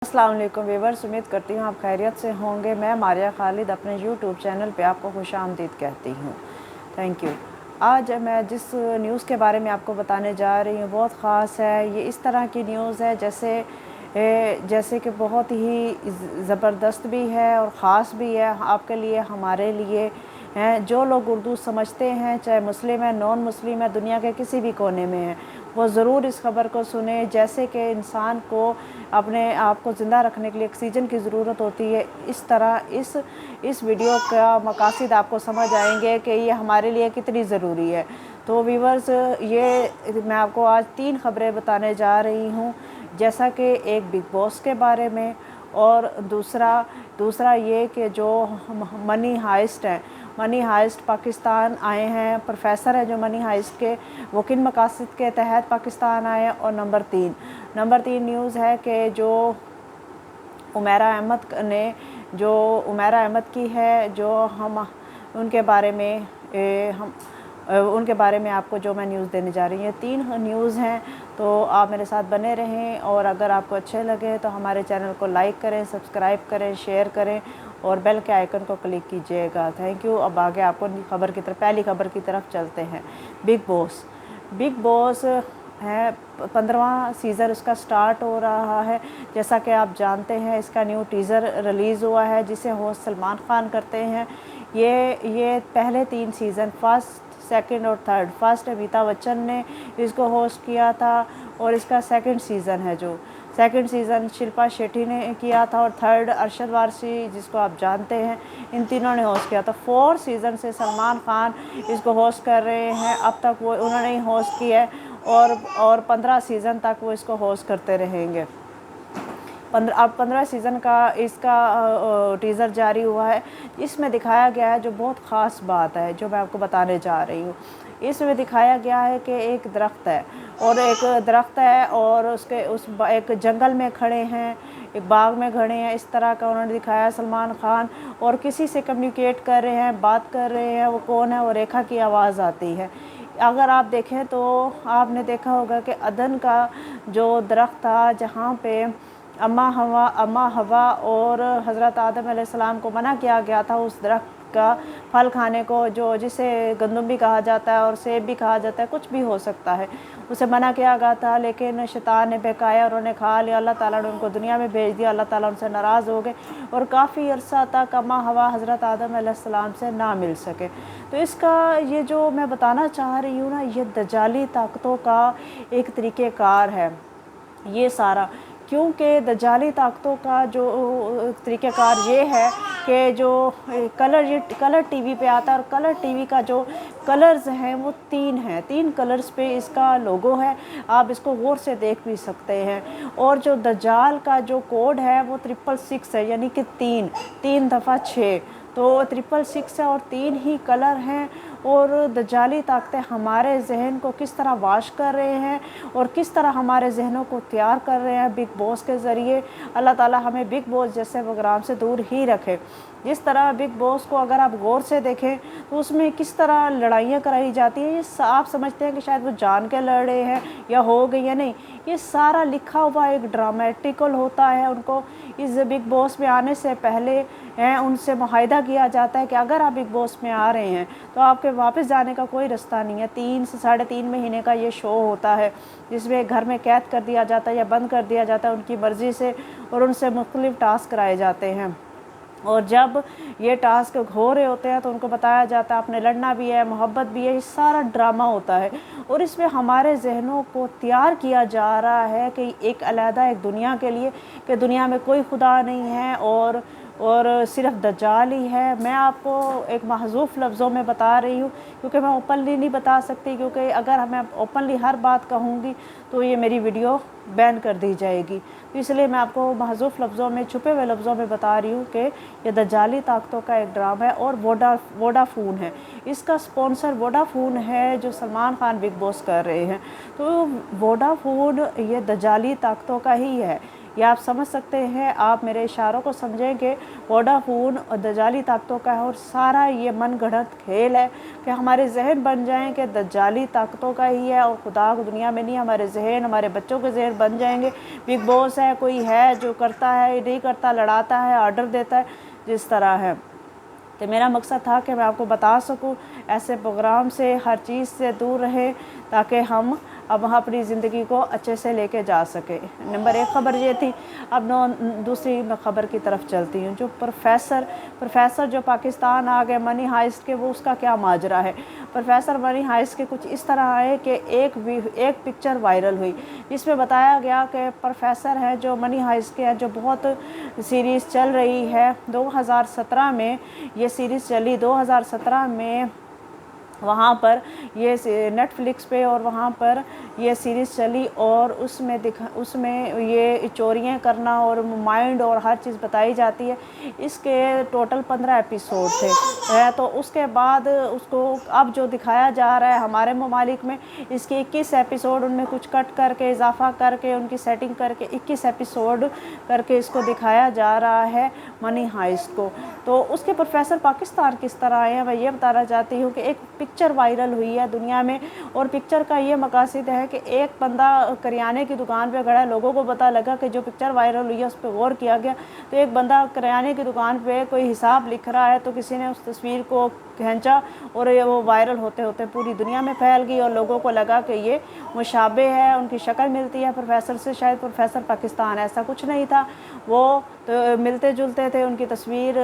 अस्सलाम वालेकुम व्यूअर्स, उम्मीद करती हूँ आप खैरियत से होंगे। मैं मारिया खालिद अपने यूट्यूब चैनल पे आपको खुशामदीद कहती हूँ। Thank you. आज मैं जिस न्यूज़ के बारे में आपको बताने जा रही हूँ बहुत ख़ास है। ये इस तरह की न्यूज़ है जैसे कि बहुत ही ज़बरदस्त भी है और ख़ास भी है आपके लिए, हमारे लिए हैं। जो लोग उर्दू समझते हैं, चाहे मुस्लिम है, नॉन मुस्लिम है, दुनिया के किसी भी कोने में है, वो ज़रूर इस खबर को सुने। जैसे कि इंसान को अपने आप को ज़िंदा रखने के लिए ऑक्सीजन की ज़रूरत होती है, इस तरह इस वीडियो का मकासद आपको समझ आएंगे कि ये हमारे लिए कितनी ज़रूरी है। तो व्यूअर्स, ये मैं आपको आज 3 खबरें बताने जा रही हूँ, जैसा कि एक बिग बॉस के बारे में, और दूसरा ये कि जो मनी हाइस्ट है, मनी हाइस्ट पाकिस्तान आए हैं, प्रोफेसर है जो मनी हाइस्ट के, वो किन मकासद के तहत पाकिस्तान आए। और नंबर तीन न्यूज़ है कि जो उमैरा अहमद की है, जो हम उनके बारे में उनके बारे में आपको जो मैं न्यूज़ देने जा रही हूँ। 3 न्यूज़ हैं, तो आप मेरे साथ बने रहें। और अगर आपको अच्छे लगे तो हमारे चैनल को लाइक करें, सब्सक्राइब करें, शेयर करें और बेल के आइकन को क्लिक कीजिएगा। Thank you. अब आगे आपको पहली खबर की तरफ चलते हैं। बिग बॉस है 15वां सीज़न उसका स्टार्ट हो रहा है। जैसा कि आप जानते हैं, इसका न्यू टीज़र रिलीज़ हुआ है जिसे होस्ट सलमान खान करते हैं। ये पहले 3 सीज़न, फर्स्ट, सेकंड और थर्ड, फर्स्ट अमिताभ बच्चन ने इसको होस्ट किया था और इसका सेकंड सीज़न है, जो सेकंड सीज़न शिल्पा शेट्टी ने किया था, और थर्ड अरशद वारसी, जिसको आप जानते हैं, इन तीनों ने होस्ट किया था। 4 सीज़न से सलमान खान इसको होस्ट कर रहे हैं। अब तक उन्होंने ही होस्ट किया है और 15 सीज़न तक वो इसको होस्ट करते रहेंगे। 15 सीज़न का इसका टीज़र जारी हुआ है। इसमें दिखाया गया है, जो बहुत ख़ास बात है जो मैं आपको बताने जा रही हूँ, इसमें दिखाया गया है कि एक दरख्त है और एक जंगल में खड़े हैं, एक बाग में खड़े हैं, इस तरह का उन्होंने दिखाया है सलमान खान, और किसी से कम्युनिकेट कर रहे हैं, बात कर रहे हैं। वो कौन है? वो रेखा की आवाज़ आती है। अगर आप देखें तो आपने देखा होगा कि अदन का जो दरख्त था, जहाँ पे अम्मा हवा और हज़रत आदम अलैहिस्सलाम को मना किया गया था उस दरख्त का फल खाने को, जिसे गंदम भी कहा जाता है और सेब भी कहा जाता है, कुछ भी हो सकता है, उसे मना किया गया था। लेकिन शैतान ने बहकाया, उन्होंने खा लिया। अल्लाह ताला ने उनको दुनिया में भेज दिया। अल्लाह ताला उनसे नाराज़ हो गए और काफ़ी अरसा तक अम्मा हवा हज़रत आदम अलैहिस्सलाम से ना मिल सके। तो इसका ये जो मैं बताना चाह रही हूँ ना, ये दजाली ताकतों का एक तरीक़ेकार है ये सारा। क्योंकि दजाली ताकतों का जो तरीक़ेकार ये है कि जो कलर टीवी पे आता है, और कलर टीवी का जो कलर्स हैं वो 3 हैं। 3 कलर्स पे इसका लोगो है, आप इसको गौर से देख भी सकते हैं। और जो दजाल का जो कोड है वो 666 है, यानी कि 3 दफ़ा 6, तो 666 है और 3 ही कलर हैं। और दजाली ताकतें हमारे जहन को किस तरह वाश कर रहे हैं और किस तरह हमारे जहनों को तैयार कर रहे हैं बिग बॉस के ज़रिए। अल्लाह ताला हमें बिग बॉस जैसे प्रोग्राम से दूर ही रखे। जिस तरह बिग बॉस को अगर आप गौर से देखें तो उसमें किस तरह लड़ाइयाँ कराई जाती हैं, ये आप समझते हैं कि शायद वो जान के लड़ रहे हैं या हो गई है, नहीं, ये सारा लिखा हुआ एक ड्रामेटिकल होता है। उनको इस बिग बॉस में आने से पहले उनसे मुआहदा किया जाता है कि अगर आप बिग बॉस में आ रहे हैं तो आपके वापस जाने का कोई रास्ता नहीं है। 3 से 3.5 महीने का ये शो होता है, जिसमें घर में कैद कर दिया जाता है या बंद कर दिया जाता है उनकी मर्ज़ी से, और उनसे मुख्तलिफ टास्क कराए जाते हैं। और जब ये टास्क हो रहे होते हैं तो उनको बताया जाता है आपने लड़ना भी है, मोहब्बत भी है, ये सारा ड्रामा होता है। और इसमें हमारे जहनों को तैयार किया जा रहा है कि एक अलहदा एक दुनिया के लिए, कि दुनिया में कोई खुदा नहीं है और सिर्फ दज्जाल ही है। मैं आपको एक महज़ूफ़ लफ्ज़ों में बता रही हूँ, क्योंकि मैं ओपनली नहीं बता सकती, क्योंकि अगर मैं ओपनली हर बात कहूँगी तो ये मेरी वीडियो बैन कर दी जाएगी। तो इसलिए मैं आपको महज़ूफ़ लफ्ज़ों में, छुपे हुए लफ्ज़ों में बता रही हूँ कि ये दज्जाली ताकतों का एक ड्रामा है। और वोडाफोन है, इसका स्पॉन्सर वोडाफोन है, जो सलमान खान बिग बॉस कर रहे हैं। तो वोडाफोन ये दज्जाली ताकतों का ही है। ये आप समझ सकते हैं, आप मेरे इशारों को समझें कि वोडाफोन और दज्जाली ताकतों का है और सारा ये मनगढ़ंत खेल है कि हमारे जहन बन जाएं कि दज्जाली ताकतों का ही है और खुदा को दुनिया में नहीं, हमारे जहन, हमारे बच्चों के जहन बन जाएंगे। बिग बॉस है, कोई है जो करता है, नहीं करता, लड़ाता है, ऑर्डर देता है, जिस तरह है। तो मेरा मकसद था कि मैं आपको बता सकूं, ऐसे प्रोग्राम से, हर चीज़ से दूर रहें ताकि हम अब अपनी ज़िंदगी को अच्छे से लेके जा सके। नंबर 1 ख़बर ये थी। अब दूसरी मैं ख़बर की तरफ चलती हूँ। जो प्रोफेसर जो पाकिस्तान आ गए मनी हाइस्ट के, वो उसका क्या माजरा है। प्रोफेसर मनी हाइस्ट के कुछ इस तरह है कि एक पिक्चर वायरल हुई जिसमें बताया गया कि प्रोफेसर है जो मनी हाइस्ट के हैं, जो बहुत सीरीज़ चल रही है। 2017 में ये सीरीज़ चली, 2017 में वहाँ पर ये नेटफ्लिक्स पे और वहाँ पर ये सीरीज़ चली और उसमें ये चोरियाँ करना और माइंड और हर चीज़ बताई जाती है। इसके टोटल 15 एपिसोड थे। तो उसके बाद उसको अब जो दिखाया जा रहा है हमारे ममालिक में, इसके 21 एपिसोड, उनमें कुछ कट करके इजाफा करके उनकी सेटिंग करके 21 एपिसोड करके इसको दिखाया जा रहा है मनी हाइस्ट को। तो उसके प्रोफेसर पाकिस्तान किस तरह आए हैं, मैं ये बताना चाहती हूँ कि एक पिक्चर वायरल हुई है दुनिया में और पिक्चर का ये मकासद है कि एक बंदा करियाने की दुकान पे खड़ा है। लोगों को पता लगा कि जो पिक्चर वायरल हुई है उस पर गौर किया गया, तो एक बंदा करियाने की दुकान पे कोई हिसाब लिख रहा है, तो किसी ने उस तस्वीर को खींचा और ये वो वायरल होते होते पूरी दुनिया में फैल गई और लोगों को लगा कि ये मुशाबे है, उनकी शक्ल मिलती है प्रोफेसर से, शायद प्रोफेसर पाकिस्तान। ऐसा कुछ नहीं था, वो तो मिलते जुलते थे। उनकी तस्वीर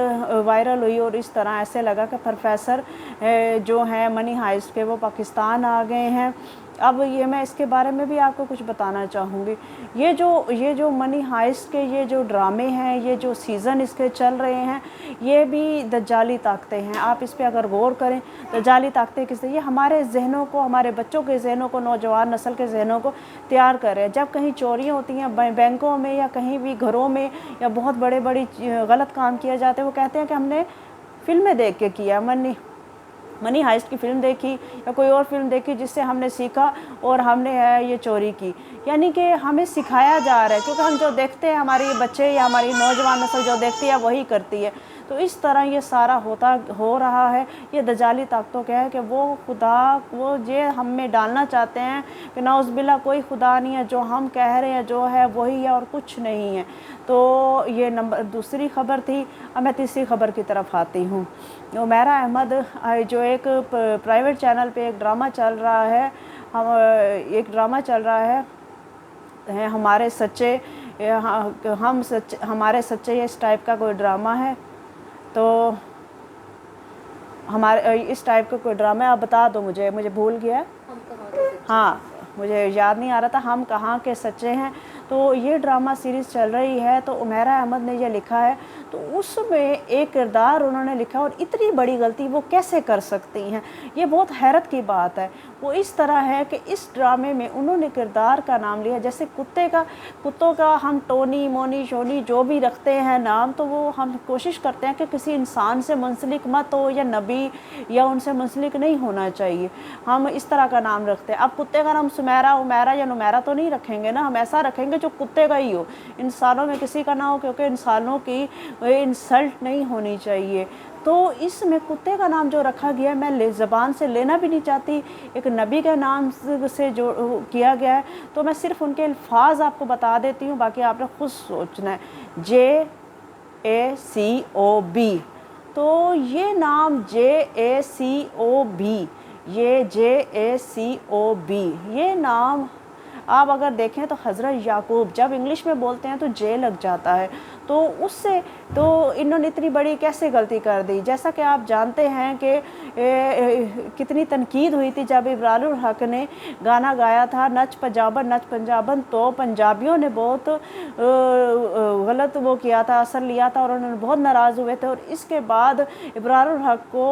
वायरल हुई और इस तरह ऐसे लगा कि प्रोफेसर जो हैं मनी हाइस्ट के, वो पाकिस्तान आ गए हैं। अब ये मैं इसके बारे में भी आपको कुछ बताना चाहूँगी। ये जो मनी हाइस्ट के ये जो ड्रामे हैं, ये जो सीज़न इसके चल रहे हैं, ये भी दज्जाली ताकतें हैं। आप इस पे अगर गौर करें, दज्जाली ताकतें किससे, ये हमारे जहनों को, हमारे बच्चों के जहनों को, नौजवान नस्ल के जहनों को तैयार कर रहे हैं। जब कहीं चोरियाँ होती हैं बैंकों में या कहीं भी घरों में या बहुत बड़ी गलत काम किया जाते हैं, वो कहते हैं कि हमने फिल्में देख के किया, मनी हाइस्ट की फ़िल्म देखी या कोई और फिल्म देखी जिससे हमने सीखा और हमने ये चोरी की। यानी कि हमें सिखाया जा रहा है, क्योंकि हम जो देखते हैं, हमारे बच्चे या हमारी नौजवान नस्ल जो देखती है वही करती है। तो इस तरह ये सारा हो रहा है। ये दज्जाली ताकतों का है कि वो ये हम में डालना चाहते हैं कि नाउज़ुबिल्लाह कोई खुदा नहीं है, जो हम कह रहे हैं जो है वही है और कुछ नहीं है। तो ये दूसरी ख़बर थी। अब मैं तीसरी ख़बर की तरफ आती हूँ। उमैरा अहमद जो एक प्राइवेट चैनल पे एक ड्रामा चल रहा है, हमारे सच्चे, इस टाइप का कोई ड्रामा है। तो हमारे इस टाइप का कोई ड्रामा है, आप बता दो मुझे भूल गया। हाँ, मुझे याद नहीं आ रहा था। हम कहाँ के सच्चे हैं। तो ये ड्रामा सीरीज़ चल रही है। तो उमैरा अहमद ने ये लिखा है, तो उसमें एक किरदार उन्होंने लिखा और इतनी बड़ी गलती वो कैसे कर सकती हैं, ये बहुत हैरत की बात है। वो इस तरह है कि इस ड्रामे में उन्होंने किरदार का नाम लिया, जैसे कुत्तों का हम टोनी, मोनी, शोनी जो भी रखते हैं नाम, तो वो हम कोशिश करते हैं कि किसी इंसान से मुंसलिक मत हो या नबी या उनसे मुंसलिक नहीं होना चाहिए, हम इस तरह का नाम रखते हैं। अब कुत्ते का नाम सुमेरा, उमैरा या नुमैरा तो नहीं रखेंगे ना, हम ऐसा रखेंगे जो कुत्ते का ही हो, इंसानों में किसी का ना हो, क्योंकि इंसानों की इंसल्ट नहीं होनी चाहिए। तो इसमें कुत्ते का नाम जो रखा गया, मैं ज़बान से लेना भी नहीं चाहती, एक नबी के नाम से जो किया गया है, तो मैं सिर्फ उनके अल्फाज आपको बता देती हूँ, बाकी आपने खुद सोचना है। JACOB, तो ये नाम JACOB, ये JACOB, ये नाम आप अगर देखें तो हज़रत याकूब, जब इंग्लिश में बोलते हैं तो जे लग जाता है, तो उससे तो इन्होंने इतनी बड़ी कैसे गलती कर दी। जैसा कि आप जानते हैं कि कितनी तनकीद हुई थी जब इब्रारुल हक ने गाना गाया था नच पंजाबन, तो पंजाबियों ने बहुत गलत वो किया था, असर लिया था और उन्होंने बहुत नाराज़ हुए थे और इसके बाद इब्रारुल हक को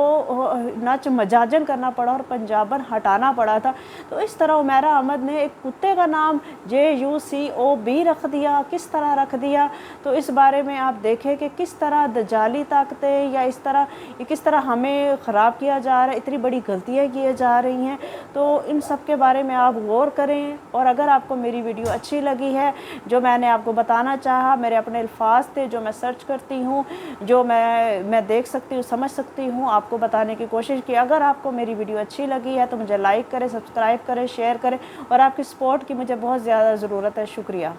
नच मजाजन करना पड़ा और पंजाबन हटाना पड़ा था। तो इस तरह उमैरा अहमद ने एक कुत्ते का नाम JUCOB रख दिया, किस तरह रख दिया। तो इस बारे में आप देखें कि किस तरह दजाली ताकतें या इस तरह किस तरह हमें ख़राब किया जा रहा है, इतनी बड़ी गलतियाँ की जा रही हैं। तो इन सब के बारे में आप गौर करें। और अगर आपको मेरी वीडियो अच्छी लगी है, जो मैंने आपको बताना चाहा, मेरे अपने अल्फाज थे जो मैं सर्च करती हूँ, जो मैं देख सकती हूँ, समझ सकती हूँ, आपको बताने की कोशिश की। अगर आपको मेरी वीडियो अच्छी लगी है तो मुझे लाइक करें, सब्सक्राइब करें, शेयर करें और आपकी सपोर्ट की मुझे बहुत ज़्यादा ज़रूरत है। शुक्रिया।